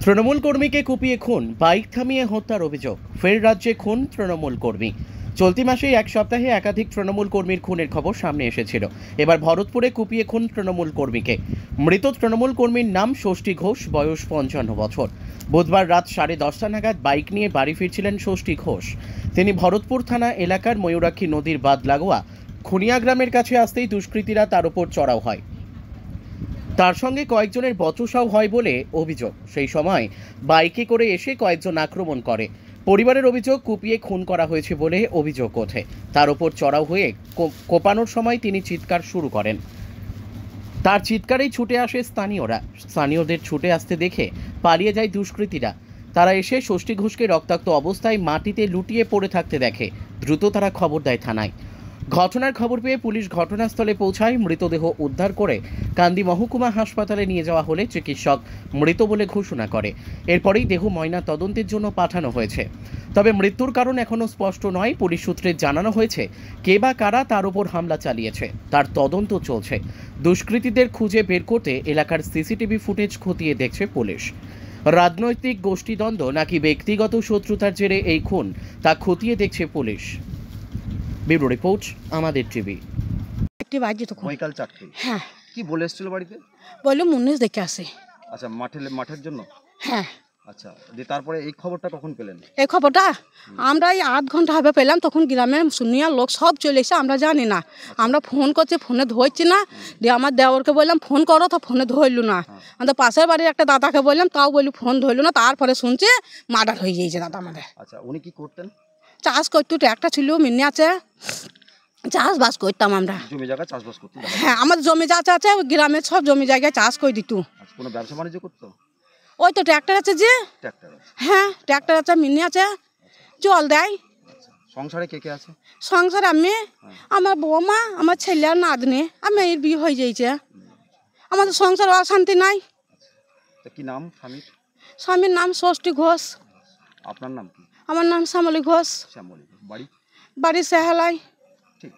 তৃণমূল কর্মীকে কুপিয়ে খুন, বাইক থামিয়ে হত্যার অভিযোগ। ফের রাজ্যে খুন তৃণমূল কর্মী। চলতি মাসেই এক সপ্তাহে একাধিক তৃণমূল কর্মীর খুনের খবর সামনে এসেছিল। এবার ভরতপুরে কুপিয়ে খুন তৃণমূল কর্মীকে। মৃত তৃণমূল কর্মীর নাম ষষ্ঠী ঘোষ, বয়স 55 বছর। বুধবার রাত 10:30 নাগাদ বাইক নিয়ে বাড়ি ফিরছিলেন ষষ্ঠী ঘোষ। তিনি ভরতপুর থানা এলাকার ময়ূরাক্ষী নদীর বাঁধ লাগোয়া খুনিয়া গ্রামের কাছে আসতেই দুষ্কৃতীরা তার উপর চড়াও হয়। তার সঙ্গে কয়েকজনের বচসাও হয় বলে অভিযোগ। সেই সময় বাইকে করে এসে কয়েকজন আক্রমণ করে। পরিবারের অভিযোগ, কুপিয়ে খুন করা হয়েছে বলে অভিযোগ ওঠে। তার উপর চড়াও হয়ে কোপানোর সময় তিনি চিৎকার শুরু করেন। তার চিৎকারেই ছুটে আসে স্থানীয়রা। স্থানীয়দের ছুটে আসতে দেখে পালিয়ে যায় দুষ্কৃতীরা। তারা এসে ষষ্ঠী ঘোষকে রক্তাক্ত অবস্থায় মাটিতে লুটিয়ে পড়ে থাকতে দেখে। দ্রুত তারা খবর দেয় থানায়। ঘটনার খবর পেয়ে পুলিশ ঘটনাস্থলে পৌঁছায়। মৃতদেহ উদ্ধার করে কান্দি মহকুমা হাসপাতালে নিয়ে যাওয়া হলে চিকিৎসক মৃত বলে ঘোষণা করে। এরপরেই দেহ ময়না তদন্তের জন্য পাঠানো হয়েছে। তবে মৃত্যুর কারণ এখনও স্পষ্ট নয়। পুলিশ সূত্রে জানানো হয়েছে, কে বা কারা তার উপর হামলা চালিয়েছে তার তদন্ত চলছে। দুষ্কৃতীদের খুঁজে বের করতে এলাকার সিসিটিভি ফুটেজ খতিয়ে দেখছে পুলিশ। রাজনৈতিক গোষ্ঠীদ্বন্দ্ব নাকি ব্যক্তিগত শত্রুতার জেরে এই খুন তা খতিয়ে দেখছে পুলিশ। ব্যুরো রিপোর্ট, আমাদের টিভি। একটি বাজে তখন বৈকাল 4টে। হ্যাঁ, কি বলে এসেছিল বাড়িতে? বললো মুন্নিশ দেখে আসে। আচ্ছা, মাঠের জন্য। হ্যাঁ, আচ্ছা, দিয়ে তারপরে এই খবরটা কখন পেলেন? এই খবরটা আমরা এই 8 ঘন্টা হবে পেলাম। তখন গ্রামের শুনিয়া লোক সব চলে এসে, আমরা জানি না। আমরা ফোন করছি, ফোনে ধরছি না। দিয়ে আমার দেওরকে বললাম ফোন করো, তো ফোনে ধরলু না। আমাদের পাশের বাড়ির একটা দাদাকে বললাম, তাও বলি ফোন ধরলু না। তারপরে শুনছে মার্ডার হয়ে গিয়েছে দাদা আমাদের। আচ্ছা, উনি কি করতেন? চাষ করতো, ট্র্যাক্টর ছিল, মিনি আছে, চাষবাস করতাম আমরা। জমি জায়গা চাষবাস করতেন? হ্যাঁ, আমাদের জমি যা আছে ওই গ্রামের সব জমি জায়গায় চাষ করে দিত। আচ্ছা, কোনো ব্যবসা বাণিজ্য করতো? ওই তো ট্র্যাক্টর আছে যে। ট্র্যাক্টর আছে? হ্যাঁ, ট্র্যাক্টর আছে, মিনি আছে, জল দেয়। আচ্ছা, সংসারে কে কে আছে? সংসার আমি, আমার বৌমা, আমার ছেলে আর নাতনি, আর মেয়ের বিয়ে হয়ে যাইছে। আমাদের সংসার অশান্তি নাই। তা কি নাম স্বামীর? স্বামীর নাম ষষ্ঠী ঘোষ। আপনার নাম কি? আমার নাম শ্যামলী ঘোষ। শ্যামলী। বাড়ি? বাড়ি সেহালাই। ঠিক।